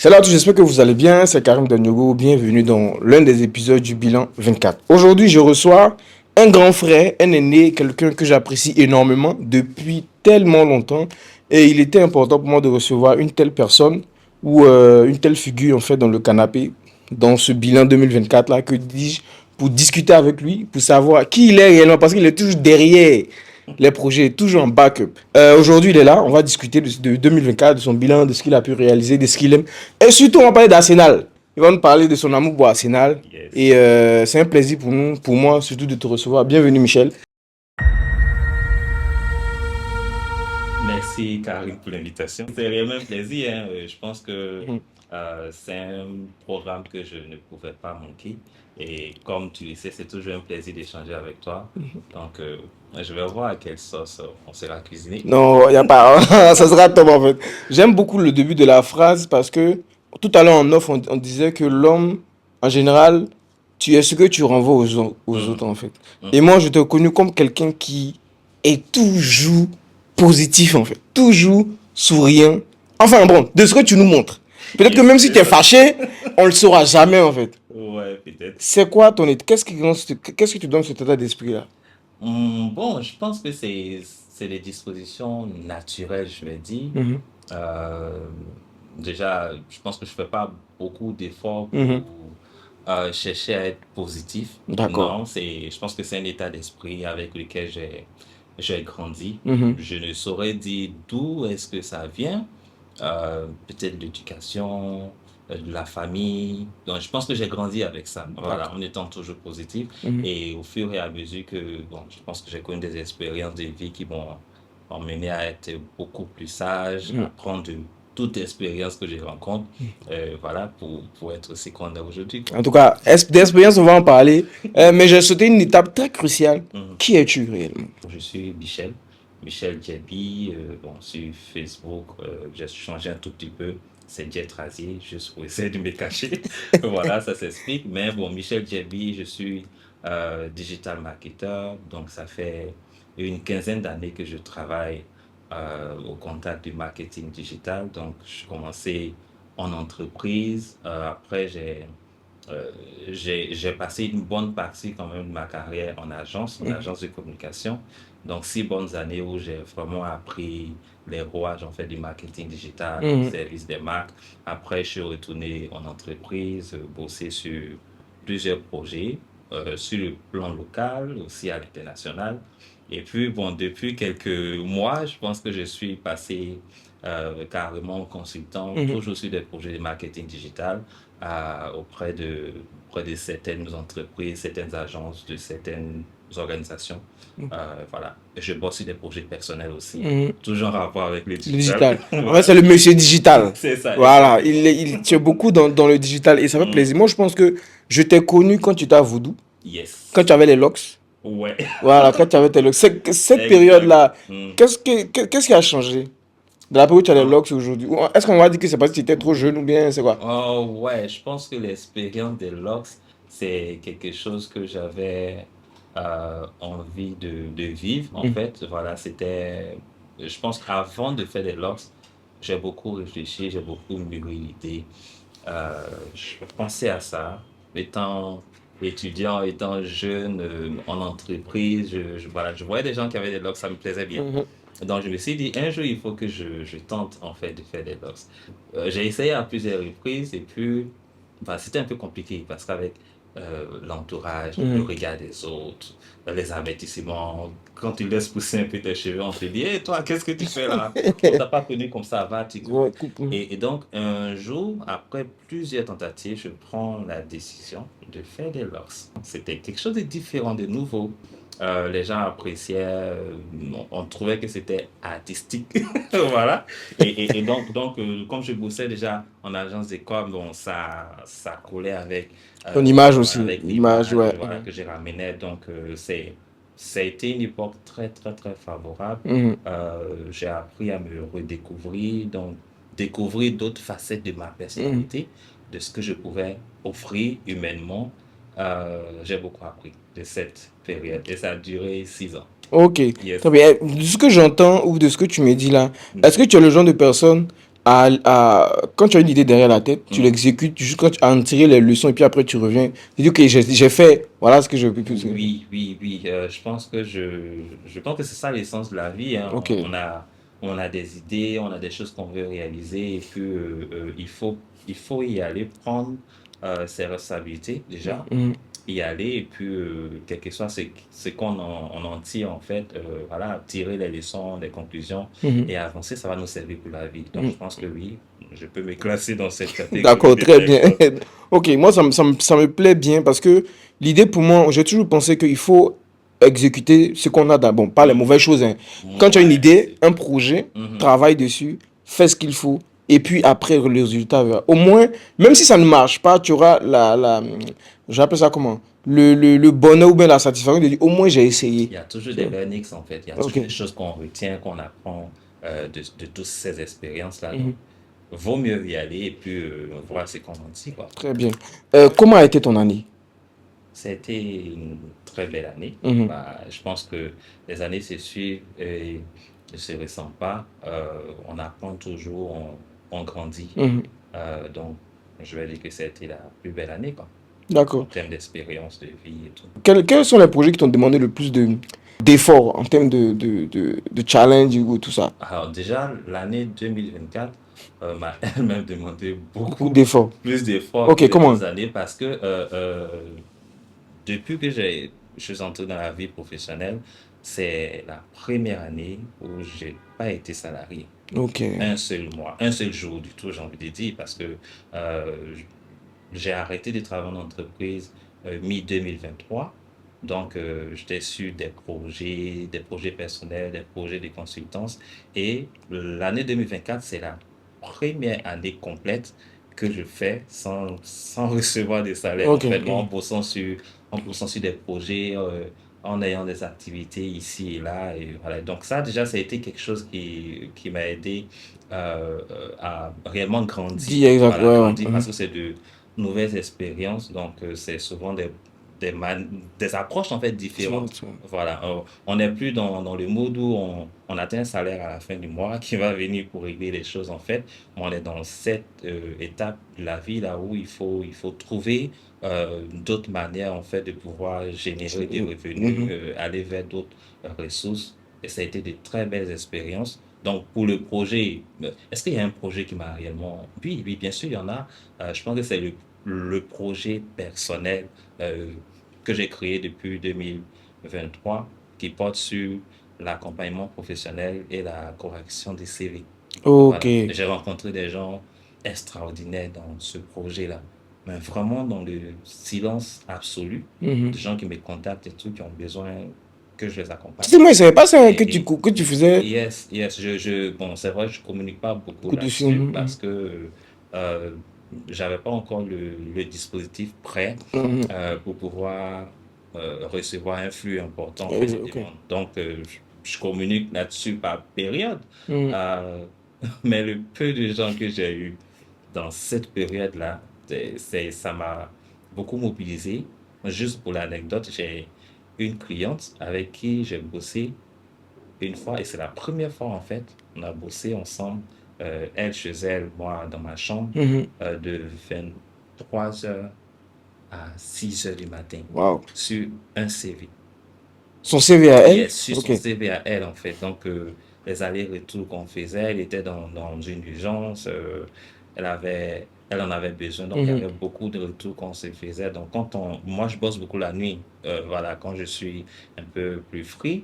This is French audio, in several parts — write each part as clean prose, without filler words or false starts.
Salut à tous, j'espère que vous allez bien. C'est Karim Danyogo. Bienvenue dans l'un des épisodes du bilan 24. Aujourd'hui, je reçois un grand frère, un aîné, quelqu'un que j'apprécie énormément depuis tellement longtemps. Et il était important pour moi de recevoir une telle personne ou une telle figure en fait dans le canapé, dans ce bilan 2024 là, que dis-je, pour discuter avec lui, pour savoir qui il est réellement, parce qu'il est toujours derrière les projets, toujours en backup. Aujourd'hui, il est là. On va discuter de 2024, de son bilan, de ce qu'il a pu réaliser, de ce qu'il aime. Et surtout, on va parler d'Arsenal. Il va nous parler de son amour pour Arsenal. Yes. Et c'est un plaisir pour nous, pour moi, surtout de te recevoir. Bienvenue, Michel. Merci Karim pour l'invitation. C'est vraiment un plaisir, hein. Je pense que Mhm. c'est un programme que je ne pouvais pas manquer. Et comme tu le sais, c'est toujours un plaisir d'échanger avec toi. Donc, je vais voir à quelle sauce on sera cuisiné. Non, il n'y a pas. Ça sera top en fait. J'aime beaucoup le début de la phrase parce que tout à l'heure en off, on disait que l'homme, en général, tu es ce que tu renvoies aux Mhm, autres en fait. Et mhm. moi, je t'ai connu comme quelqu'un qui est toujours positif en fait. Toujours souriant. Enfin bon, de ce que tu nous montres. Peut-être que même si tu es J'espère. fâché, on le saura jamais en fait. Ouais, peut-être. C'est quoi ton état? Qu'est-ce qui te donne cet état d'esprit-là? Bon, je pense que c'est des dispositions naturelles, je vais dire. Mhm, Euh, Déjà, je pense que je fais pas beaucoup d'efforts mhm. pour chercher à être positif. D'accord. Non, je pense que c'est un état d'esprit avec lequel j'ai grandi. Mhm. Je ne saurais dire d'où est-ce que ça vient. Peut-être de l'éducation, de la famille. Donc, je pense que j'ai grandi avec ça. Voilà, D'accord. en étant toujours positif. Mhm. Et au fur et à mesure que, bon, je pense que j'ai connu des expériences de vie qui m'ont emmené à être beaucoup plus sage, à Mhm. prendre de toute expérience que je rencontre, voilà, pour être ce qu'on est aujourd'hui, quoi. En tout cas, d'expérience, on va en parler. Mais j'ai sauté une étape très cruciale. Mhm. Qui es-tu réellement? Je suis Michel Djebi, bon, sur Facebook, j'ai changé un tout petit peu, c'est Jet Razier, juste pour essayer de me cacher. Voilà, ça s'explique. Mais bon, Michel Djebi, je suis digital marketer, donc ça fait une quinzaine d'années que je travaille au contact du marketing digital. Donc, je commençais en entreprise, après euh, j'ai passé une bonne partie quand même de ma carrière en Mhm. agence de communication. Donc, 6 bonnes années où j'ai vraiment appris les rouages en fait du marketing digital au Mhm. service des marques. Après, je suis retourné en entreprise, bossé sur plusieurs projets, sur le plan local, aussi à l'international. Et puis, bon, depuis quelques mois, je pense que je suis passé carrément consultant, Mhm. toujours sur des projets de marketing digital auprès auprès de certaines entreprises, certaines agences, de certaines organisations. Voilà. Et je bosse sur des projets personnels aussi, Mhm. toujours en rapport avec le Le digital. digital. En fait, c'est Voilà. le monsieur digital. C'est ça, Voilà, exactement. il tient beaucoup dans le digital et ça fait Mm. plaisir. Moi, je pense que je t'ai connu quand tu étais à Voodoo, quand tu Yes. avais les locks. Ouais. Voilà, quand tu avais tes locks. Cette Exact. période-là, Mm. qu'est-ce qui a changé de la période où tu as les Ah, locks aujourd'hui? Ou est-ce qu'on va dire que c'est parce que tu étais trop jeune ou bien c'est quoi? oh, ouais, je pense que l'expérience des locks, c'est quelque chose que j'avais envie de vivre. En Mhm. fait, voilà, je pense qu'avant de faire des locks, j'ai beaucoup réfléchi, j'ai beaucoup mûri l'idée. Je pensais à ça, étant étudiant, étant jeune, en entreprise, voilà, je voyais des gens qui avaient des locks, ça me plaisait bien. Mhm. Donc, je me suis dit, un jour, il faut que je tente, en fait, de faire des locks. J'ai essayé à plusieurs reprises et puis, bah, c'était un peu compliqué parce qu'avec l'entourage, le Mhm. regard des autres, les avertissements, quand tu laisses pousser un peu tes cheveux, on te dit, hé, toi, qu'est-ce que tu fais là? On t'a pas connu comme ça, va, tu coupes. Ouais, coupe. Mhm. Et donc, un jour, après plusieurs tentatives, je prends la décision de faire des locks. C'était quelque chose de différent, de nouveau. Les gens appréciaient, on trouvait que c'était artistique. Voilà. Et donc, comme je bossais déjà en agence de com, bon, ça collait avec, Ton image voilà, aussi. avec L'image, l'image ouais. voilà, que j'ai ramenée. Donc, ça a été une époque très, très, très favorable. Mhm. J'ai appris à me redécouvrir, donc découvrir d'autres facettes de ma Mhm. personnalité, de ce que je pouvais offrir humainement. J'ai beaucoup appris de cette période et ça a duré 6 ans. Ok, très Yes. bien. De ce que j'entends ou de ce que tu me dis là, est-ce Mhm. que tu es le genre de personne quand tu as une idée derrière la tête, tu l'exécutes jusqu'à en tirer les leçons et puis après tu reviens. Tu dis, ok, j'ai fait, voilà ce que je peux. Oui, oui, oui. Je pense que c'est ça l'essence de la vie, hein. Ok. On a des idées, on a des choses qu'on veut réaliser et puis il faut y aller, prendre ses responsabilités déjà, Mhm, y aller et puis quel que soit ce on en tire en fait, voilà, tirer les leçons, les conclusions mhm, et avancer, ça va nous servir pour la vie. Donc je mhm. pense que oui, je peux me classer dans cette catégorie D'accord, de très bien. personnes. Ok, moi ça me plaît bien parce que l'idée pour moi, j'ai toujours pensé qu'il faut exécuter ce qu'on a d'abord. Bon, pas les mauvaises Mhm. choses, hein. Quand tu as une Ouais, idée, un projet, mhm. travaille dessus, fais ce qu'il faut. Et puis après, le résultat, au moins, même si ça ne marche pas, tu auras j'appelle ça comment? Le bonheur ou bien la satisfaction de dire, au moins j'ai essayé. Il y a toujours Tu des vois. learnings en fait, il y a Ok. toujours des choses qu'on retient, qu'on apprend de toutes ces expériences-là. Donc, Mhm. vaut mieux y aller et puis voir ce qu'on en dit, quoi. Très bien. Comment a été ton année? C'était une très belle année. Mhm. Bah, je pense que les années se suivent et ne se ressemblent pas. On apprend toujours, on grandit. Mhm. Donc, je vais dire que c'était la plus belle année, quoi, en D'accord. termes d'expérience, de vie et tout. Quels sont les projets qui t'ont demandé le plus d'efforts en termes de challenge ou tout ça? Alors déjà, l'année 2024 m'a elle-même demandé Beaucoup beaucoup d'efforts. plus d'efforts que Ok, les comment? autres années parce que depuis que je suis entré dans la vie professionnelle, c'est la première année où j'ai pas été salarié. Ok. Un seul mois, un seul jour du tout, j'ai envie de dire, parce que euh, j'ai arrêté de travailler en entreprise mi-2023. Donc, j'étais sur des projets personnels, des projets de consultance. Et l'année 2024, c'est la première année complète que je fais sans recevoir de salaire, en Ok. fait, mais en bossant sur des projets, en ayant des activités ici et là. Et voilà. Donc, ça, déjà, ça a été quelque chose qui m'a aidé à réellement Dis grandir. exact. Voilà, Ouais, ouais. grandir parce Mhm. que c'est de nouvelles expériences. Donc, c'est souvent des approches en fait Tu vois, différentes. tu vois. Voilà, on n'est plus dans le mode où on atteint un salaire à la fin du mois qui va venir pour régler les choses en fait. On est dans cette étape de la vie là où il faut trouver d'autres manières en fait de pouvoir générer des revenus, Mhm. aller vers d'autres ressources. Et ça a été de très belles expériences. Donc, pour le projet, est-ce qu'il y a un projet qui m'a réellement... Oui, oui, bien sûr, il y en a. Je pense que c'est le projet personnel euh, que j'ai créé depuis 2023 qui porte sur l'accompagnement professionnel et la correction des CV. Ok. Voilà. J'ai rencontré des gens extraordinaires dans ce projet-là. Mais vraiment dans le silence absolu, Mhm. des gens qui me contactent et tout, qui ont besoin que je les Tu accompagne. sais, moi, je savais pas ça hein, Et que tu faisais yes, yes, bon, c'est vrai, je communique pas beaucoup beaucoup de là-dessus films. parce que euh, j'avais pas encore le dispositif prêt Mhm. pour pouvoir recevoir un flux important en fait de Ok. demandes. Donc, je communique là-dessus par période. Mhm. Euh, mais le peu de gens que j'ai eu dans cette période-là, ça m'a beaucoup mobilisé. Juste pour l'anecdote, j'ai une cliente avec qui j'ai bossé une fois, et c'est la première fois en fait, on a bossé ensemble, elle chez elle, moi dans ma chambre, Mhm. de 23 heures à 6 heures du matin Wow. sur un CV. Son CV à elle? Yes, sur Ok. son CV à elle en fait. Donc, les allers-retours qu'on faisait, elle était dans une urgence, elle en avait besoin, donc il y Mhm. avait beaucoup de retours qu'on se faisait. Donc, moi je bosse beaucoup la nuit, voilà, quand je suis un peu plus free.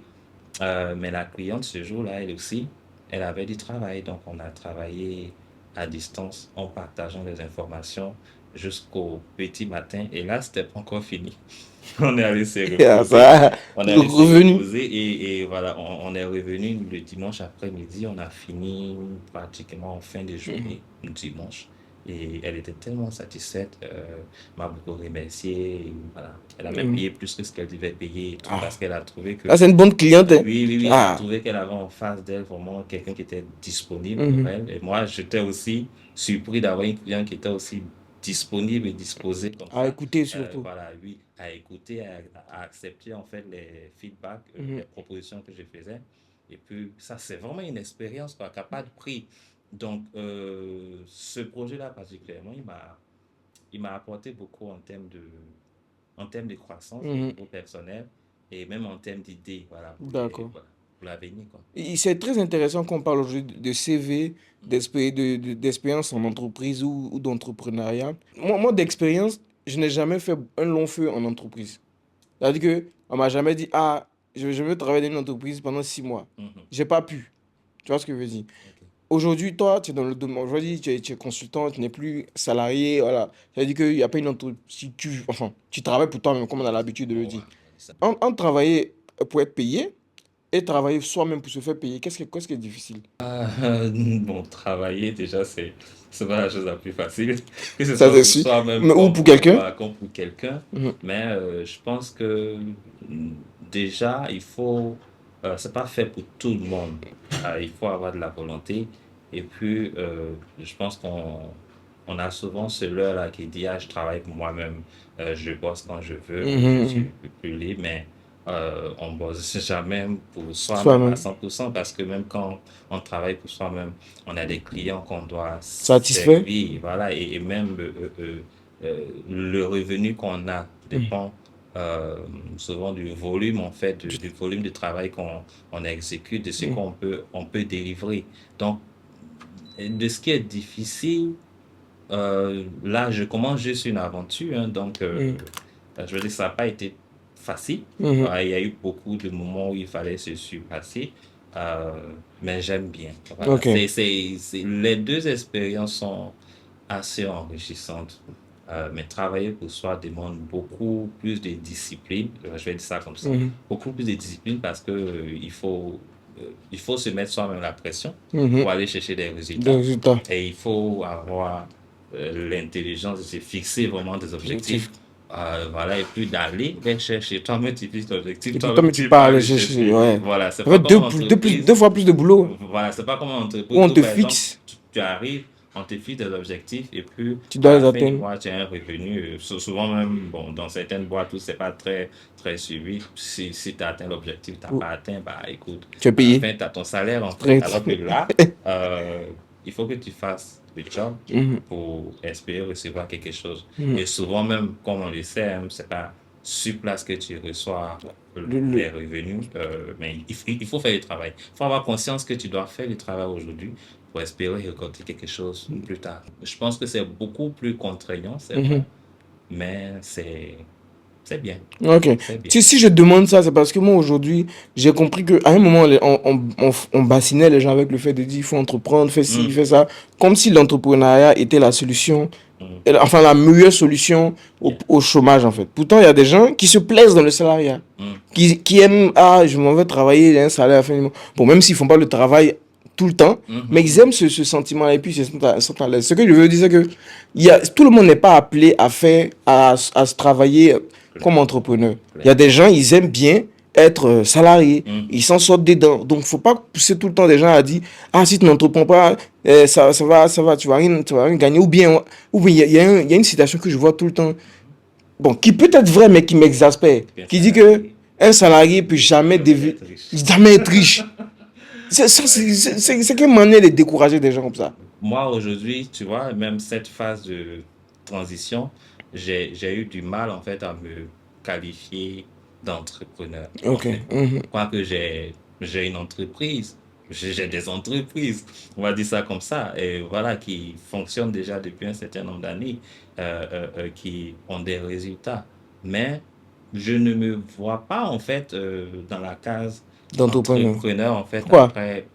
Mais la cliente, ce jour-là, elle aussi, elle avait du travail. Donc, on a travaillé à distance en partageant les informations jusqu'au petit matin. Et là, c'était pas encore fini. On est allé se Ah, reposer. ça, On est allé se revenu. reposer et voilà, on est revenu le dimanche après-midi. On a fini pratiquement en fin de Mhm. journée, le dimanche. Et elle était tellement satisfaite, m'a beaucoup remercié. Et voilà. Elle a même Mhm. payé plus que ce qu'elle devait payer et tout Ah, parce qu'elle a trouvé là, que c'est une bonne cliente, hein. oui, oui, oui, elle a Ah. trouvé qu'elle avait en face d'elle vraiment quelqu'un qui était disponible pour Mhm. elle. Et moi, j'étais aussi surpris d'avoir une cliente qui était aussi disponible et disposée comme À ça. écouter surtout. Voilà, oui, à écouter, à accepter en fait les feedbacks, Mhm. les propositions que je faisais. Et puis, ça, c'est vraiment une expérience quoi, qui n'a pas de prix. Donc, ce projet-là particulièrement, il m'a apporté beaucoup en termes de croissance au Mhm. niveau personnel et même en termes d'idées, voilà, D'accord. voilà, pour l'avenir, quoi. Et c'est très intéressant qu'on parle aujourd'hui de CV, d'expérience en entreprise ou d'entrepreneuriat. Moi, d'expérience, je n'ai jamais fait un long feu en entreprise. C'est-à-dire que on m'a jamais dit, ah, je veux travailler dans une entreprise pendant 6 mois. Mhm. J'ai pas pu. Tu vois ce que je veux dire? Ok. Aujourd'hui, toi, tu es dans le domaine. Aujourd'hui, tu es consultant, tu n'es plus salarié. Voilà. C'est-à-dire qu'il n'y a pas une entreprise. Si tu, enfin, tu travailles pour toi-même, comme on a l'habitude de le Bon, dire. voilà, c'est ça. En travailler pour être payé et travailler soi-même pour se faire payer, qu'est-ce qui est difficile? Bon, travailler déjà, c'est pas la chose la plus facile, que ce Ça, soit c'est pour sûr. soi-même Mais, ou pour quelqu'un? voilà, comme pour quelqu'un. Mhm. Mais je pense que déjà, c'est pas fait pour tout le monde. Il faut avoir de la volonté. Et puis, je pense on a souvent ce leurre-là qui dit, ah, je travaille pour moi-même, je bosse quand je veux, ou je suis Mhm. plus libre, mais on bosse jamais pour soi-même à Soi-même. 100% parce que même quand on travaille pour soi-même, on a des clients qu'on doit Satisfait? servir, voilà, et même le revenu qu'on a Mhm. dépend souvent du volume, en fait, du volume de travail on exécute, de ce Mhm. on peut délivrer. Donc, de ce qui est difficile, là, je commence juste une aventure, hein, donc Mhm. je veux dire, ça n'a pas été facile. Mhm. Il y a eu beaucoup de moments où il fallait se surpasser, mais j'aime bien. Voilà. Ok. Les deux expériences sont assez enrichissantes. Mais travailler pour soi demande beaucoup plus de discipline. Je vais dire ça comme ça. Mhm. Beaucoup plus de discipline parce que il faut se mettre soi-même la pression pour Mhm. aller chercher des Des résultats. résultats. Et il faut avoir l'intelligence de se fixer vraiment des objectifs. Objectif. Voilà, et puis d'aller les chercher. Toi-même, tu fixes l'objectif, Et puis, toi, toi-même, tu tu vas parles, le chercher. ouais. Voilà, c'est Ça pas fait comme en deux entreprise. fois plus de boulot. Voilà, c'est pas comme en Où entreprise on où, te par exemple, fixe, tu arrives, on te fixe des objectifs et puis tu à dois la les fin du atteindre. mois, tu as un revenu. Souvent même, bon, dans certaines boîtes où c'est pas très suivi, si tu as atteint l'objectif, tu n'as pas atteint, bah écoute, Tu es à la payé. fin, tu as ton salaire en fait. Très. Alors que là, il faut que tu fasses le job Mhm. pour espérer recevoir quelque chose. Mhm. Et souvent même, comme on le sait, hein, c'est pas sur place que tu reçois Le- les le- revenus, mais il faut faire le travail. Il faut avoir conscience que tu dois faire le travail aujourd'hui pour espérer récolter quelque chose plus tard. Je pense que c'est beaucoup plus contraignant, c'est Mhm. vrai, mais c'est bien, Ok. c'est bien. Si je demande ça, c'est parce que moi aujourd'hui, j'ai compris qu'à un moment, on bassinait les gens avec le fait de dire il faut entreprendre, fais ci, Mm, fais ça, comme si l'entrepreneuriat était la solution, mm, enfin la meilleure solution yeah, au chômage en fait. Pourtant, il y a des gens qui se plaisent dans le salariat, mm, qui aiment, ah, je m'en vais travailler, j'ai un salaire à la fin du mois. Bon, même s'ils font pas le travail tout le temps, mais ils mhm, aiment ce sentiment-là et puis ils sont à l'aise. Ce que je veux dire, c'est que tout le monde n'est pas appelé à faire, à se travailler comme clair, entrepreneur. Il y a clair. des gens, ils aiment bien être salariés. Mm, Ils s'en sortent dedans. Donc, faut pas pousser tout le temps des gens à dire, ah, si tu n'entreprends pas, ça va, tu vas rien gagner. Ou bien il y a une citation que je vois tout le temps, bon, qui peut être vraie, mais qui m'exaspère, qu'un qui dit que salarié un salarié peut peut jamais, jamais être riche. jamais être riche. Ouais. C'est quelle manière de décourager des gens comme ça. Moi, aujourd'hui, tu vois, même cette phase de transition, j'ai eu du mal, en fait, à me qualifier d'entrepreneur, en Ok. fait. Mhm. Quoique j'ai une entreprise, j'ai des entreprises, on va dire ça comme ça, et voilà, qui fonctionnent déjà depuis un certain nombre d'années, qui ont des résultats. Mais je ne me vois pas, en fait, dans la case D'entrepreneur. entrepreneur, en fait, Pourquoi? après.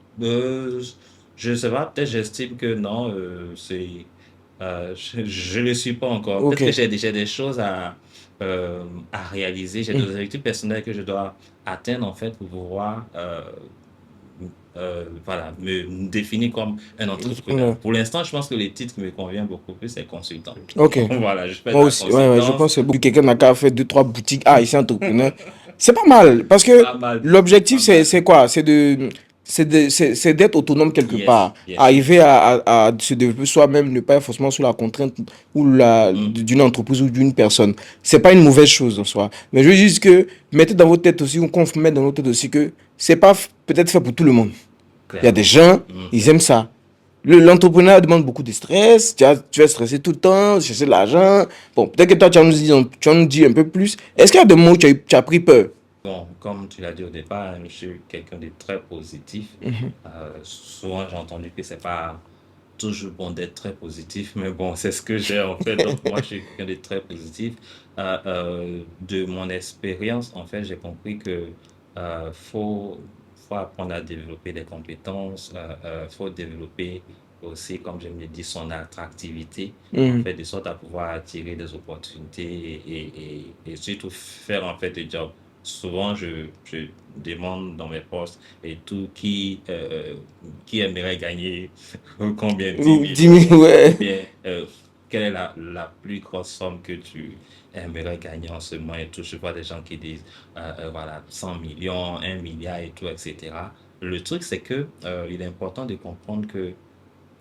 Je sais pas, peut-être j'estime que non, je ne le suis pas encore. Ok. Peut-être que j'ai déjà des choses à réaliser, j'ai des Mhm. objectifs personnels que je dois atteindre en fait pour pouvoir voilà, me définir comme un entrepreneur. Entrepreneur. Pour l'instant, je pense que le titre qui me convient beaucoup plus, c'est consultant. Ok. Voilà, je fais de Moi la aussi, ouais, je consultance. pense que c'est beaucoup. Quelqu'un n'a qu'à faire deux, trois boutiques. Ah, ici, entrepreneur. C'est pas mal. Parce que Pas mal, l'objectif, pas mal. c'est quoi? C'est d'être autonome quelque Yes, part. yes. Arriver à se développer soi-même, ne pas être forcément sous la contrainte ou Mm. d'une entreprise ou d'une personne. C'est pas une mauvaise chose en soi. Mais je veux juste que mettez dans votre tête aussi, ou qu'on mette dans notre tête aussi que c'est pas peut-être fait pour tout le monde. Il y a des Clairement. gens, Mm. ils aiment ça. L'entrepreneuriat demande beaucoup de stress. Tu vas stresser tout le temps, chercher de l'argent. Bon, peut-être que toi, tu vas nous dire un peu plus. Est-ce qu'il y a des mots où tu as pris peur? Bon, comme tu l'as dit au départ, je suis quelqu'un de très positif. Souvent, j'ai entendu que c'est pas toujours bon d'être très positif, mais bon, c'est ce que j'ai en fait. Donc, moi, je suis quelqu'un de très positif. De mon expérience, en fait, j'ai compris que faut apprendre à développer des compétences, faut développer aussi, comme je me dis, son attractivité, en Mhm. fait, de sorte à pouvoir attirer des opportunités et surtout faire en fait des jobs. Souvent, je demande dans mes postes et tout qui aimerait gagner combien, 10 Ou 10 millions, 000, ou ouais. bien quelle est la plus grosse somme que tu aimerais gagner en ce moment et tout. Je vois des gens qui disent, voilà, 100 millions, 1 milliard et tout, etc. Le truc, c'est que il est important de comprendre que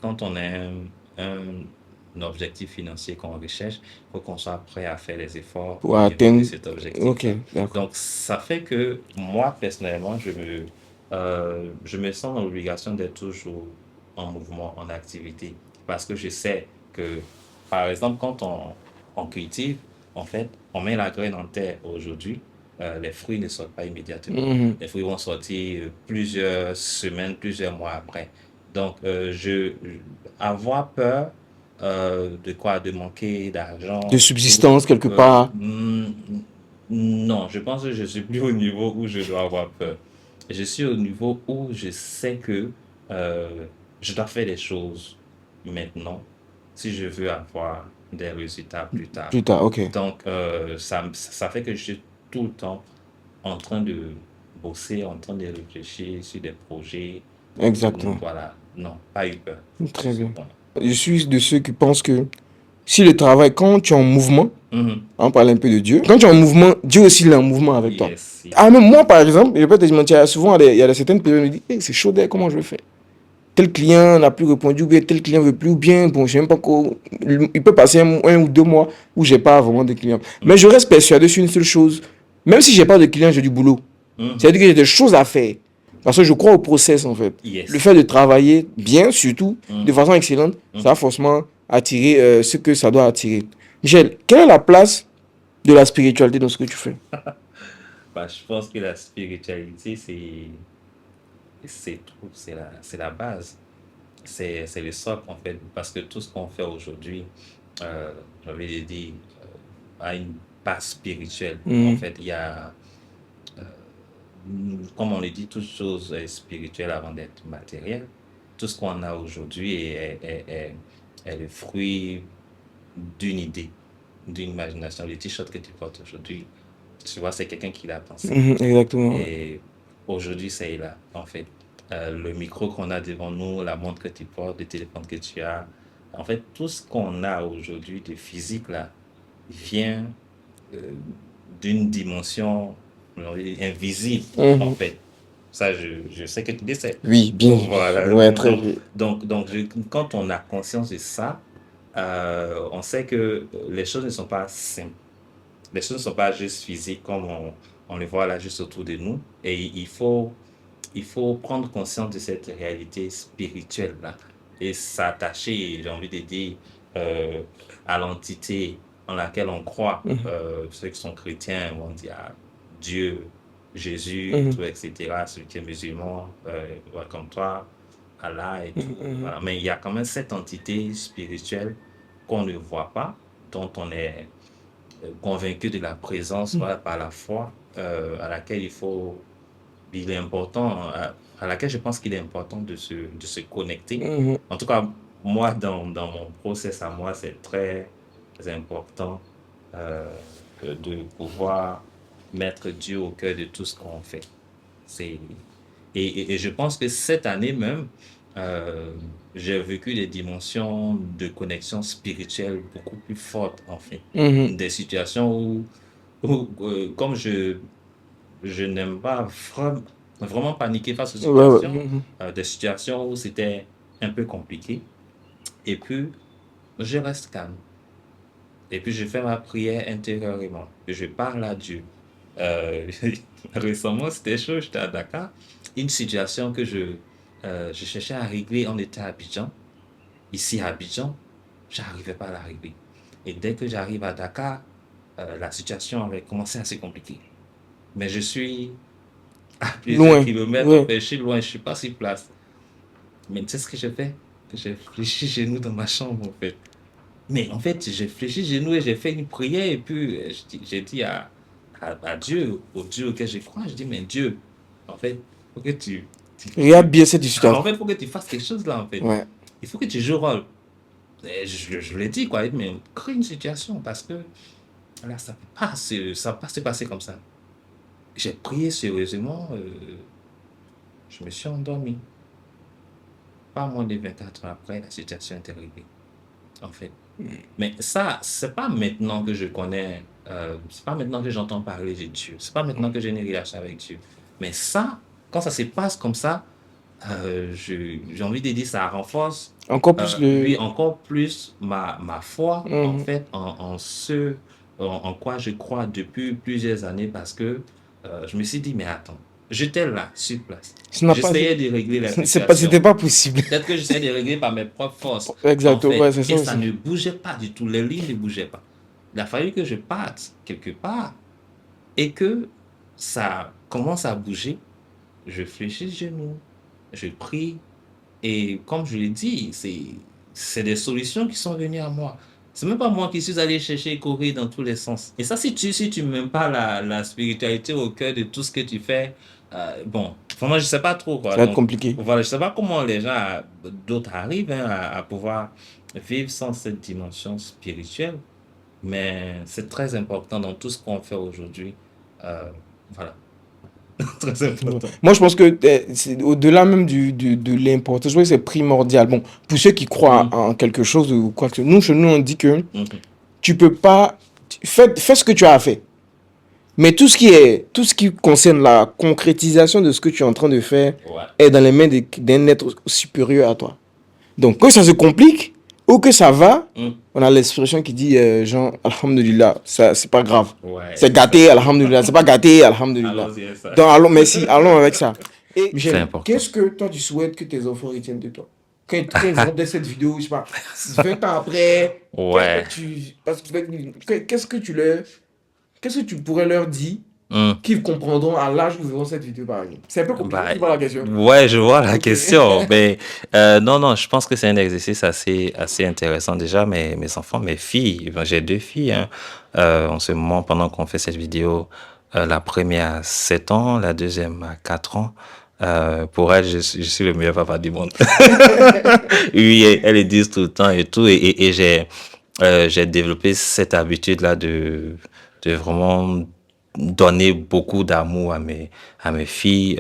quand on a un objectif financier qu'on recherche, il faut qu'on soit prêt à faire les efforts Pour au niveau de atteindre. cet Ok, objectif-là. d'accord. Donc, ça fait que moi, personnellement, je me sens dans l'obligation d'être toujours en mouvement, en activité. Parce que je sais que, par exemple, on cultive, en fait, on met la graine en terre aujourd'hui, les fruits ne sortent pas immédiatement. Mhm. Les fruits vont sortir plusieurs semaines, plusieurs mois après. Donc, avoir peur de quoi? De manquer De d'argent et tout. subsistance quelque part. Non, je pense que je suis plus au niveau où je dois avoir peur. Je suis au niveau où je sais que euh, je dois faire des choses maintenant si je veux avoir des résultats plus tard. Plus tard, ok. Donc, ça fait que je suis tout le temps en train de bosser, en train de réfléchir sur des projets. Exactement. Voilà, non, pas eu peur sur Très ce bien. point. Je suis de ceux qui pensent que si le travail, quand tu es en mouvement, Mhm. on parle un peu de Dieu, quand tu es en mouvement, Dieu aussi il est en mouvement avec toi. Yes, Ah, yes. même moi, par exemple, je vais pas te mentir, souvent, il y a certaines périodes où je me dis, hey, c'est chaud, comment je vais faire? Tel client n'a plus répondu, ou bien tel client veut plus, ou bien, bon, je sais même pas quoi. Il peut passer un ou 2 mois où j'ai pas vraiment de clients. Mais Mhm. je reste persuadé sur une seule chose. Même si j'ai pas de clients, j'ai du boulot. Mhm. C'est-à-dire que j'ai des choses à faire. Parce que je crois au process, en fait. Le Yes. fait de travailler bien, surtout, de Mhm. façon excellente, ça va Mhm. forcément attirer ce que ça doit attirer. Michel, quelle est la place de la spiritualité dans ce que tu fais? Bah, je pense que la spiritualité, c'est tout, c'est la base. C'est le socle, en fait, parce que tout ce qu'on fait aujourd'hui, j'avais dit, a une base spirituelle. En Mhm. fait, il y a, comme on le dit, toute chose est spirituelle avant d'être matérielle. Tout ce qu'on a aujourd'hui est le fruit d'une idée, d'une imagination. Le t-shirt que tu portes aujourd'hui, tu vois, c'est quelqu'un qui l'a pensé. Mhm, exactement. Et aujourd'hui, c'est là, en fait. Le micro qu'on a devant nous, la montre que tu portes, le téléphone que tu as. En fait, tout ce qu'on a aujourd'hui de physique, là, vient euh, d'une dimension invisible, en Mhm. fait. Ça, je sais que tu le sais. Oui, bien. Voilà. Ouais, très bien. Quand on a conscience de ça, on sait que les choses ne sont pas simples. Les choses ne sont pas juste physiques comme on les voit là juste autour de nous. Et il faut prendre conscience de cette réalité spirituelle là et s'attacher, j'ai envie de dire, euh, à l'entité en laquelle on croit. Mhm, Ceux qui sont chrétiens vont dire ah, Dieu, Jésus et mhm, tout, etc. Celui qui est musulman, ouais, comme toi, Allah et mhm, tout. mhm. Voilà. Mais il y a quand même cette entité spirituelle qu'on ne voit pas, dont on est convaincu de la présence, voilà, par la foi, à laquelle il est important, à laquelle je pense qu'il est important de se connecter. Mhm. En tout cas, moi, dans mon process à moi, c'est très important euh, de pouvoir mettre Dieu au cœur de tout ce qu'on fait. C'est, et je pense que cette année même, euh, j'ai vécu des dimensions de connexion spirituelle beaucoup plus fortes, en fait. Mhm. Des situations comme je n'aime pas vraiment paniquer face aux Ouais, ouais. situations, Mhm. des situations où c'était un peu compliqué. Et puis, je reste calme. Et puis, je fais ma prière intérieurement. Et je parle à Dieu. Euh, récemment, c'était chaud, j'étais à Dakar. Une situation que je cherchais à régler, on était à Abidjan. ici à Abidjan, j'arrivais pas à la régler. Et dès que j'arrive à Dakar, la situation avait commencé à se compliquer. Mais je suis à plusieurs Loin. kilomètres, en Ouais. fait, je suis loin, je suis pas sur place. Mais tu sais ce que j'ai fait? J'ai fléchi genoux dans ma chambre, en fait. Mais en fait, j'ai fléchi genoux et j'ai fait une prière et puis j'ai dit à Dieu, au Dieu auquel je crois, je dis, mais Dieu, en fait, faut que Regarde bien cette en histoire. fait, faut que tu fasses quelque chose là, en fait. Ouais. Il faut que tu joues rôle. Et je l'ai dit, quoi, mais crée une situation parce que là, ça peut pas se passer comme ça. J'ai prié sérieusement, je me suis endormi. Pas moins de 24 heures après, la situation est arrivée, en fait. Mais ça, c'est pas maintenant que je connais, c'est pas maintenant que j'entends parler de Dieu, c'est pas maintenant que j'ai une relation avec Dieu. Mais ça, quand ça se passe comme ça, j'ai envie de dire, ça renforce, Encore plus le. oui, encore plus ma foi, en Mhm. fait, en ce en quoi je crois depuis plusieurs années parce que je me suis dit, mais attends, j'étais là, sur place. Ça n'a pas. J'essayais de régler la C'était situation. pas possible. Peut-être que j'essayais de régler par mes propres forces, en Exactement. Ouais, fait, c'est ça et ça aussi. ne bougeait pas du tout, les lignes ne bougeaient pas. Il a fallu que je parte quelque part et que ça commence à bouger. Je fléchis le genou, je prie, et comme je l'ai dit, c'est des solutions qui sont venues à moi. C'est même pas moi qui suis allé chercher et courir dans tous les sens. Et ça, si tu mets pas la spiritualité au cœur de tout ce que tu fais, bon, vraiment, je sais pas trop, Ça quoi. va être Donc, compliqué. voilà, je sais pas comment les gens, d'autres arrivent hein, à pouvoir vivre sans cette dimension spirituelle, mais c'est très important dans tout ce qu'on fait aujourd'hui. Euh, voilà, très Ouais. important. Moi, je pense que c'est au-delà même de l'importance, je pense que c'est primordial. Bon, pour ceux qui croient Mhm, en quelque chose ou quoi que ce soit, nous, chez nous, on dit que mhm. tu peux pas. Fais ce que tu as à faire. Mais tout ce qui concerne la concrétisation de ce que tu es en train de faire Ouais. est dans les mains d'un être supérieur à toi. Donc, que ça se complique ou que ça va, Mhm. on a l'expression qui dit, genre, Alhamdulillah, ça, c'est pas grave. Ouais, C'est gâté, exactement. Alhamdulillah. C'est pas gâté, Alhamdulillah. Allons-y à ça. Donc, allons, merci, allons avec ça. Et C'est Michel, important. qu'est-ce que toi tu souhaites que tes enfants retiennent de toi? Quand ils vont de cette vidéo, je sais pas, 20 ans après, qu'est-ce que Ouais. tu. Parce que, qu'est-ce que tu leur. Qu'est-ce que tu pourrais leur dire Hmm. qu'ils comprendront à l'âge où ils verront cette vidéo par exemple? C'est un peu compliqué, Bah, tu vois la question. ouais, je vois la Ok. question. Mais non, non, je pense que c'est un exercice assez intéressant déjà. Mes enfants, mes filles, ben, j'ai deux filles hein, en ce moment, pendant qu'on fait cette vidéo, la première a 7 ans, la deuxième a 4 ans. Pour elles, je suis le meilleur papa du monde. Oui, elles le disent tout le temps et tout. Et j'ai développé cette habitude-là de vraiment donner beaucoup d'amour à mes filles.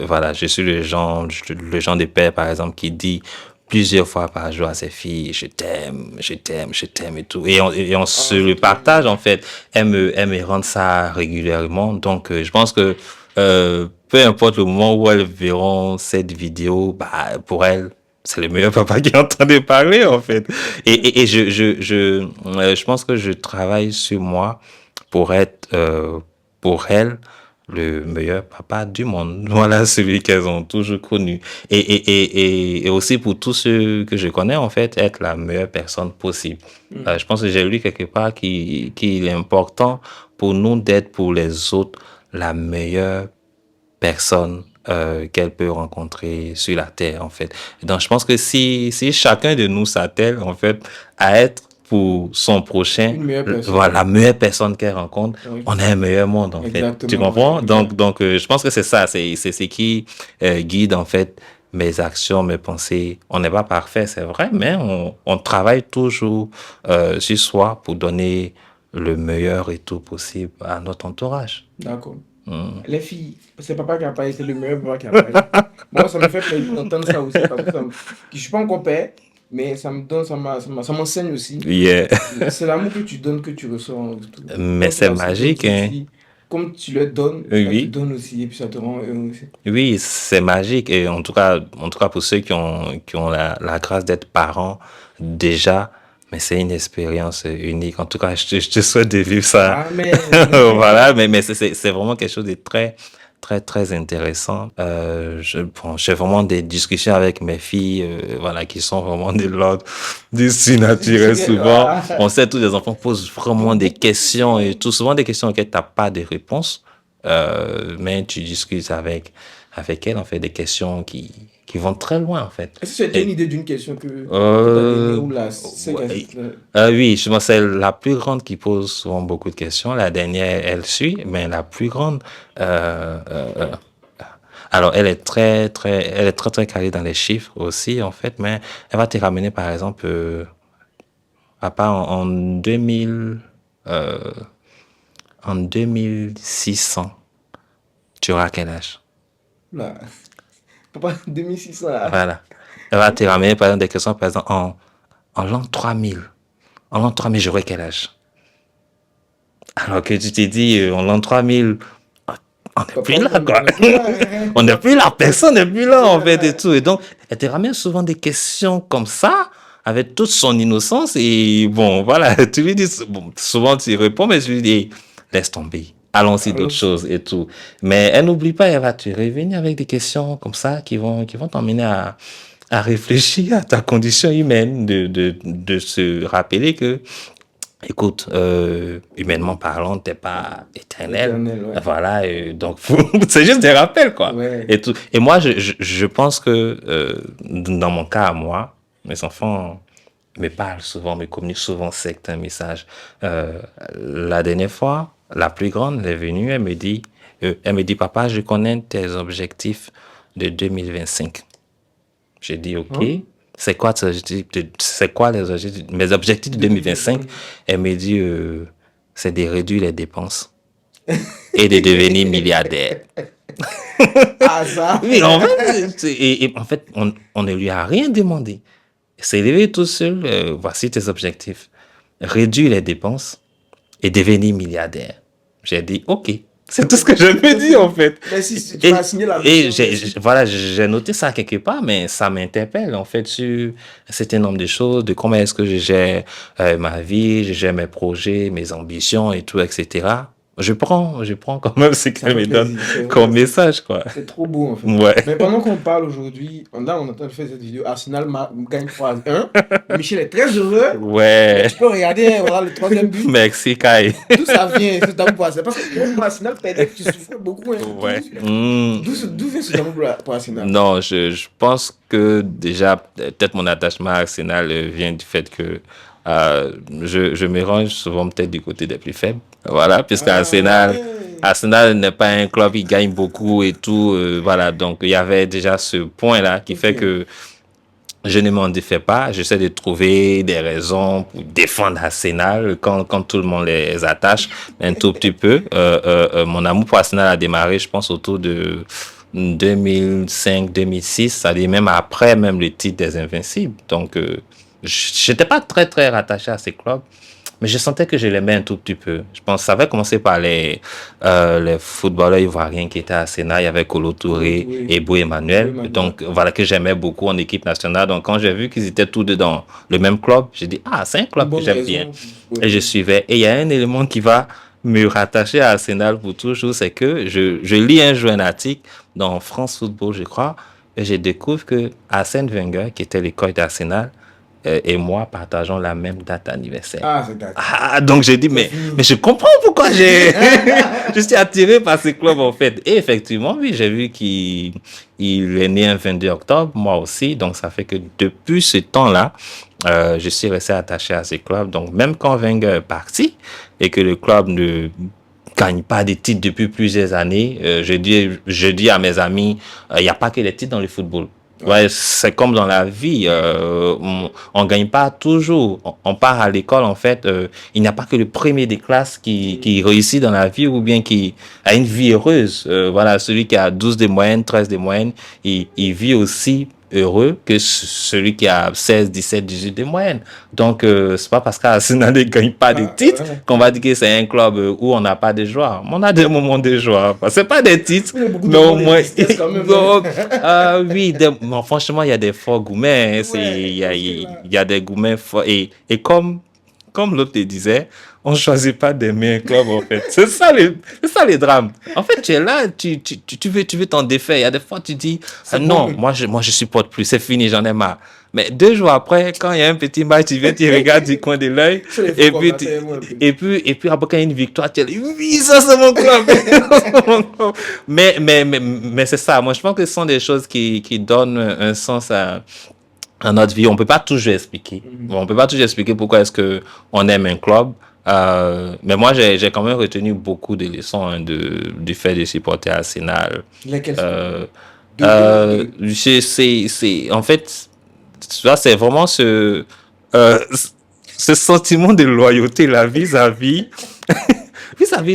Voilà, je suis le genre de père, par exemple, qui dit plusieurs fois par jour à ses filles, je t'aime, je t'aime, je t'aime et tout. Et on se Ah, c'est le trop partage, bien. en fait. Elle me rend ça régulièrement. Donc, je pense que peu importe le moment où elles verront cette vidéo, bah, pour elles, c'est le meilleur papa qui est en train de parler, en fait. Et je pense que je travaille sur moi pour être, pour elles, le meilleur papa du monde. Voilà celui qu'elles ont toujours connu. Et aussi pour tous ceux que je connais, en fait, être la meilleure personne possible. Hmm. Je pense que j'ai lu quelque part qu'il est important pour nous d'être pour les autres la meilleure personne qu'elle peut rencontrer sur la terre en fait. Donc je pense que si chacun de nous s'attelle en fait à être pour son prochain Une meilleure personne. voilà la meilleure personne qu'elle rencontre, Oui. on a un meilleur monde en fait. Tu Exactement, ouais, comprends? Donc exact. donc je pense que c'est ça, c'est ce qui guide en fait mes actions, mes pensées. On n'est pas parfait, c'est vrai, mais on travaille toujours sur soi pour donner le meilleur et tout possible à notre entourage. D'accord. Mm. Les filles, c'est papa qui a parlé, c'est le meilleur papa qui a parlé. Moi, ça me fait plaisir d'entendre ça aussi parce que je suis pas encore père, mais ça me donne, ça m'enseigne aussi. Yeah. C'est l'amour que tu donnes que tu reçois en retour. Mais Quand tu c'est as ces deux magique, petites hein. filles, comme tu leur donnes, bah, tu Oui, donnes aussi et puis ça te rend heureux aussi. oui, c'est magique. Et en tout cas pour ceux qui ont la grâce d'être parents déjà, mais c'est une expérience unique. En tout cas, je te souhaite de vivre ça. Amen. Voilà, mais c'est vraiment quelque chose de très, très, très intéressant. J'ai vraiment des discussions avec mes filles, voilà, qui sont vraiment de l'ordre du surnaturel souvent. On sait, tous les enfants posent vraiment des questions et tout, souvent des questions auxquelles tu n'as pas de réponse. Mais tu discutes avec elles, en fait, des questions qui vont très loin, en fait. Est-ce que tu as une idée d'une question que tu as donnée Euh, ou là, ouais. Oui, je pense que c'est la plus grande qui pose souvent beaucoup de questions. La dernière, elle suit, mais la plus grande, euh, euh, euh, alors elle est très, très calée dans les chiffres aussi, en fait, mais elle va te ramener, par exemple, à part en 2000, euh, en 2600, tu auras quel âge? Là, papa, 2600 là. Voilà. Elle va te ramener, par exemple, des questions, par exemple, en l'an 3000. En l'an 3000, j'aurai quel âge? Alors que tu t'es dit, en l'an 3000, on n'est plus là, quoi. On est plus là. On n'est plus là, personne n'est plus là, en fait, et tout. Et donc, elle te ramène souvent des questions comme ça, avec toute son innocence, et bon, voilà, tu lui dis, bon, souvent tu réponds, mais tu lui dis, laisse tomber, allons-y d'autres choses et tout. Mais elle n'oublie pas, elle va te revenir avec des questions comme ça qui vont t'emmener à réfléchir à ta condition humaine, de se rappeler que, écoute, humainement parlant, t'es pas éternel. Éternel, ouais. Voilà, donc c'est juste des rappels, quoi. Ouais. Et tout. Et moi, je pense que dans mon cas à moi, mes enfants me parlent souvent, me communiquent souvent certains messages. La dernière fois, la plus grande, elle est venue, elle me dit, papa, je connais tes objectifs de 2025. J'ai dit, OK. Hein? C'est quoi, c'est quoi les objectifs, mes objectifs de 2025? Elle me dit, c'est de réduire les dépenses et de devenir milliardaire. Ah, ça. Oui, en fait, et en fait, on ne lui a rien demandé. Il s'est levé tout seul. Voici tes objectifs. Réduire les dépenses et devenir milliardaire. J'ai dit, OK. C'est tout ce que je me dis, en fait. Mais si tu vas signer la Et mission, voilà, j'ai noté ça quelque part, mais ça m'interpelle, en fait, sur un certain nombre de choses, de comment est-ce que je gère ma vie, je gère mes projets, mes ambitions et tout, etc. Je prends quand même ce ça qu'elle fait me donne plaisir, c'est vrai. comme message, quoi. C'est trop beau en fait. Ouais. Mais pendant qu'on parle aujourd'hui, là on est en train de faire cette vidéo, Arsenal gagne 3-1. Michel est très heureux. Mais Ouais. tu peux regarder voilà, le troisième but. Merci, Kai. D'où ça vient cet amour pour Arsenal? Parce que pour Arsenal, perdait, tu souffrais beaucoup. Hein. Ouais. Mm. D'où vient cet amour pour Arsenal? Non, je pense que déjà, peut-être mon attachement à Arsenal vient du fait que je me range souvent peut-être du côté des plus faibles. Voilà, puisque Arsenal n'est pas un club qui gagne beaucoup et tout. Voilà, donc il y avait déjà ce point-là qui fait que je ne m'en défais pas. J'essaie de trouver des raisons pour défendre Arsenal quand tout le monde les attache un tout petit peu. Mon amour pour Arsenal a démarré, je pense, autour de 2005-2006, ça dit même après même le titre des Invincibles. Donc, j'étais pas très, très rattaché à ces clubs. Mais je sentais que je l'aimais un tout petit peu. Je pense que ça avait commencé par les footballeurs ivoiriens qui étaient à Sénat. Il y avait Kolo Touré et Bou Emmanuel. Donc, voilà, que j'aimais beaucoup en équipe nationale. Donc, quand j'ai vu qu'ils étaient tous deux dans le même club, j'ai dit, ah, c'est un club que j'aime bien. Et je suivais. Et il y a un élément qui va me rattacher à Arsenal pour toujours, c'est que je lis un jour un article dans France Football, je crois, et je découvre que Arsène Wenger, qui était le coach d'Arsenal, et moi partageons la même date d'anniversaire. Ah, c'est d'accord. Ah, donc j'ai dit, mais je comprends pourquoi je suis attiré par ce club, en fait. Et effectivement, oui, j'ai vu qu'il est né un 22 octobre, moi aussi. Donc, ça fait que depuis ce temps-là, je suis resté attaché à ce club. Donc, même quand Wenger est parti et que le club ne gagne pas des titres depuis plusieurs années, je dis à mes amis, il n'y a pas que les titres dans le football. Ouais, c'est comme dans la vie, on gagne pas toujours. On part à l'école, en fait, il n'y a pas que le premier des classes qui réussit dans la vie ou bien qui a une vie heureuse. Voilà, celui qui a 12 de moyenne, 13 de moyenne, il vit aussi heureux que celui qui a 16, 17, 18 de moyenne. Donc, c'est pas parce qu'Arsenal ne gagne pas de titres qu'on va dire que c'est un club où on n'a pas de joie. On a des moments de joie. C'est pas des titres, mais au moins. Donc, oui, franchement, il y a des forts gourmets. Il y a des gourmets forts. Et comme comme l'autre le disait, on ne choisit pas d'aimer un club, en fait. C'est ça les drames. En fait, tu es là, tu veux t'en défaire. Il y a des fois, tu dis, C'est non, bon. moi, je supporte plus, c'est fini, j'en ai marre. Mais 2 jours après, quand il y a un petit match, tu viens, tu regardes du coin de l'œil, C'est les faux et puis, tu- commentaires, moi, un peu. et puis après, quand il y a une victoire, tu dis, oui, ça, c'est mon club. Ça, c'est mon club. Mais c'est ça. Moi, je pense que ce sont des choses qui donnent un sens à notre vie. On peut pas toujours expliquer. Mhm. Bon, on peut pas toujours expliquer pourquoi est-ce que on aime un club. Mais moi, j'ai quand même retenu beaucoup de leçons hein, du fait de supporter Arsenal. Lesquels sont? Euh, De... en fait, tu vois, c'est vraiment euh, ce sentiment de loyauté là vis-à-vis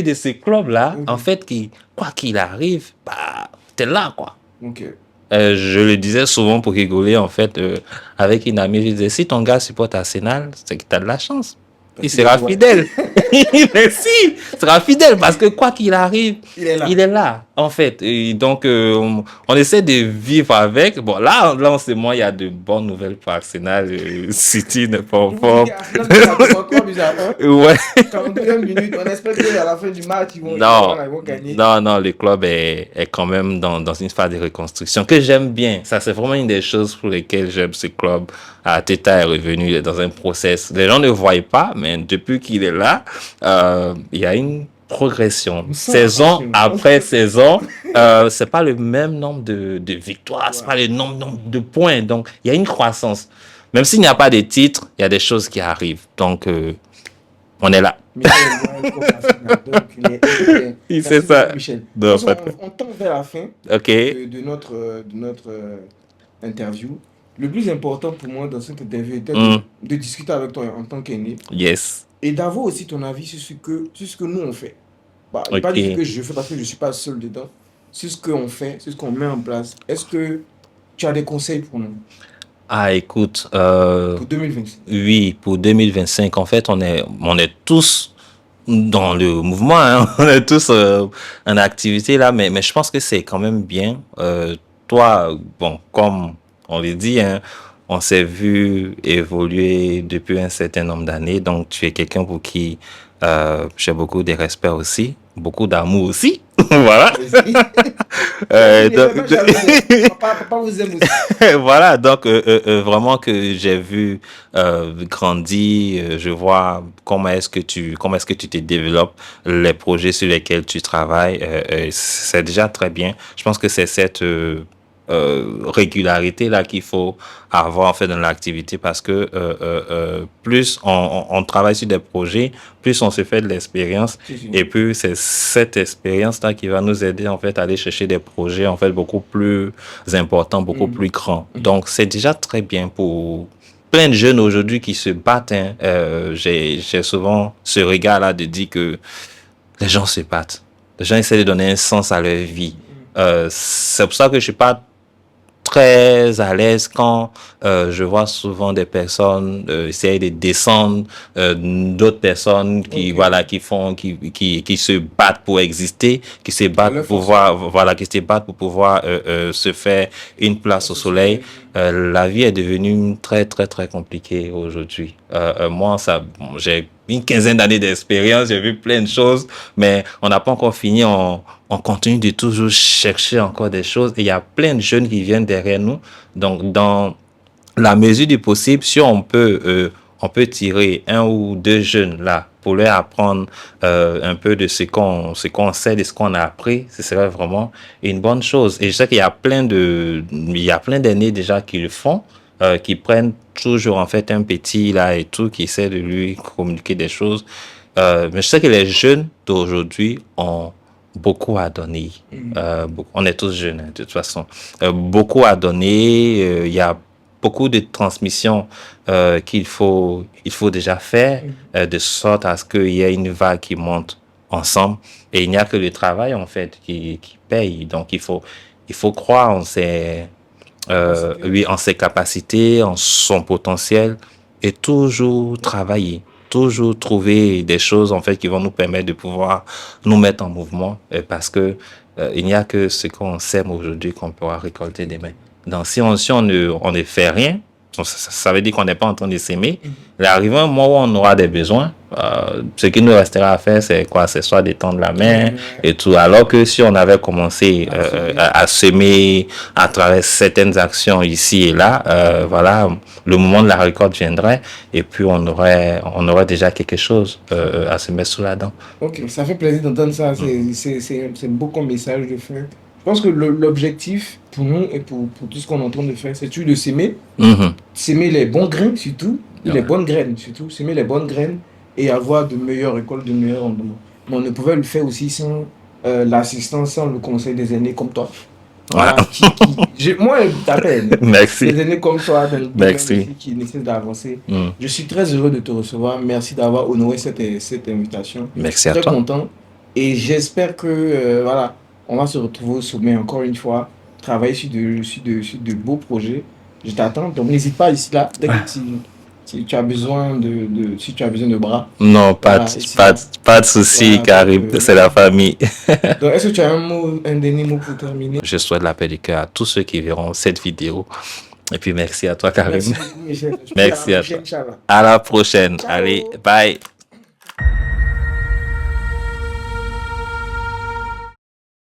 de ces clubs-là, Ok. en fait, qui, quoi qu'il arrive, bah, t'es là, quoi. Ok. Je le disais souvent pour rigoler, en fait, avec une amie, je disais, si ton gars supporte Arsenal, c'est que tu as de la chance. Parce Il qu'il est sera droit. fidèle. Mais si, il sera fidèle parce que quoi qu'il arrive, Il est là. il est là, en fait. Et donc, on essaie de vivre avec. Bon, là, en ce moment, il y a de bonnes nouvelles pour Arsenal. City n'est pas en Vous forme. dites qu'Arsenal perd à 3 buts à 1. Ouais. 42 minutes. On espère qu'à la fin du match, Non, ils vont gagner. non, le club est quand même dans une phase de reconstruction que j'aime bien. Ça, c'est vraiment une des choses pour lesquelles j'aime ce club. Arteta est revenu, il est dans un process. Les gens ne voient pas, mais depuis qu'il est là, il y a une progression. Une Saison progression. après saison, c'est pas le même nombre de victoires, c'est Ouais. pas le même nombre de points. Donc, il y a une croissance. Même s'il n'y a pas de titres, il y a des choses qui arrivent. Donc, on est là. Michel est loin pour Arsenal. Donc, il est. Il Merci sait ça. beaucoup, Michel. Non, Parce pas on tend vers la fin OK. de notre interview. Le plus important pour moi dans cette interview était Mm. de discuter avec toi en tant qu'aîné Yes. et d'avoir aussi ton avis sur ce que nous on fait. Bah, je ne vais pas OK. dire ce que je fais parce que je ne suis pas seul dedans. Sur ce qu'on fait, sur ce qu'on met en place. Est-ce que tu as des conseils pour nous Ah, écoute, pour 2025? oui, pour 2025, en fait, on est tous dans le mouvement, hein. On est tous en activité là, mais je pense que c'est quand même bien. Toi, bon, comme on le dit, hein, on s'est vu évoluer depuis un certain nombre d'années, donc tu es quelqu'un pour qui j'ai beaucoup de respect aussi, beaucoup d'amour aussi, voilà. Vas-y. Euh, Il n'est donc- pas jaloux, hein. Papa vous aime aussi. Voilà, donc vraiment que j'ai vu grandir, je vois comment est-ce que tu te développes, les projets sur lesquels tu travailles, c'est déjà très bien. Je pense que c'est cette régularité là qu'il faut avoir en fait dans l'activité parce que plus on travaille sur des projets, plus on se fait de l'expérience Si, si. et puis c'est cette expérience là qui va nous aider en fait à aller chercher des projets en fait beaucoup plus important, beaucoup Mhm. plus grand. Donc, c'est déjà très bien pour plein de jeunes aujourd'hui qui se battent. Hein. J'ai souvent ce regard-là de dire que les gens se battent. Les gens essaient de donner un sens à leur vie. C'est pour ça que je suis pas très à l'aise quand je vois souvent des personnes essayer de descendre d'autres personnes qui Ok. voilà qui se battent pour exister, qui se battent leur pour pouvoir voilà qui se battent pour pouvoir se faire une place au soleil. La vie est devenue très très très compliquée aujourd'hui. Moi bon, j'ai une quinzaine d'années d'expérience, j'ai vu plein de choses, mais on n'a pas encore fini. On continue de toujours chercher encore des choses. Et il y a plein de jeunes qui viennent derrière nous. Donc, dans la mesure du possible, si on peut tirer 1 ou 2 jeunes là pour leur apprendre un peu de ce qu'on sait, de ce qu'on a appris, ce serait vraiment une bonne chose. Et je sais qu'il y a il y a plein d'aînés déjà qui le font, qui prennent toujours en fait un petit là et tout, qui essaient de lui communiquer des choses. Mais je sais que les jeunes d'aujourd'hui ont beaucoup à donner. On est tous jeunes, hein, de toute façon. Beaucoup à donner. Il y a beaucoup de transmissions qu'il faut déjà faire, de sorte à ce qu'il y ait une vague qui monte ensemble. Et il n'y a que le travail, en fait, qui paye. Donc, il faut croire en ses capacités, en son potentiel, et toujours travailler, toujours trouver des choses en fait qui vont nous permettre de pouvoir nous mettre en mouvement, parce que il n'y a que ce qu'on sème aujourd'hui qu'on pourra récolter demain. Donc si on ne fait rien, Ça veut dire qu'on n'est pas en train de s'aimer. Il arrive un moment où on aura des besoins. Ce qui nous restera à faire, c'est quoi? C'est soit d'étendre la main et tout. Alors que si on avait commencé à semer à travers certaines actions ici et là, voilà, le moment de la récolte viendrait et puis on aurait déjà quelque chose à se mettre sous la dent. Ok, ça fait plaisir d'entendre ça. C'est beau comme message de fin. Je pense que l'objectif pour nous et pour tout ce qu'on est en train de faire, c'est toujours de s'aimer. S'aimer les bons grains surtout, les bonnes graines surtout, s'aimer les bonnes graines et avoir de meilleures récoltes, de meilleurs rendements. Mais on ne pouvait le faire aussi sans l'assistance, sans le conseil des aînés comme toi. Voilà, moi, je t'appelle. Merci. Des aînés comme toi, Merci. qui nécessitent d'avancer. Je suis très heureux de te recevoir. Merci d'avoir honoré cette invitation. Merci à Très toi. content. Et j'espère que voilà, on va se retrouver au sommet encore une fois, travailler sur de beaux projets. Je t'attends. Donc n'hésite pas ici là, dès que si tu as besoin si tu as besoin de bras. Non, Voilà, pas de souci, voilà, Karim, c'est la famille. Donc est-ce que tu as un dernier mot pour terminer? Je souhaite la paix du cœur à tous ceux qui verront cette vidéo. Et puis merci à toi, Karim. Merci beaucoup, Michel. Merci à toi. Inch'Allah. À la prochaine. Ciao. Allez, bye.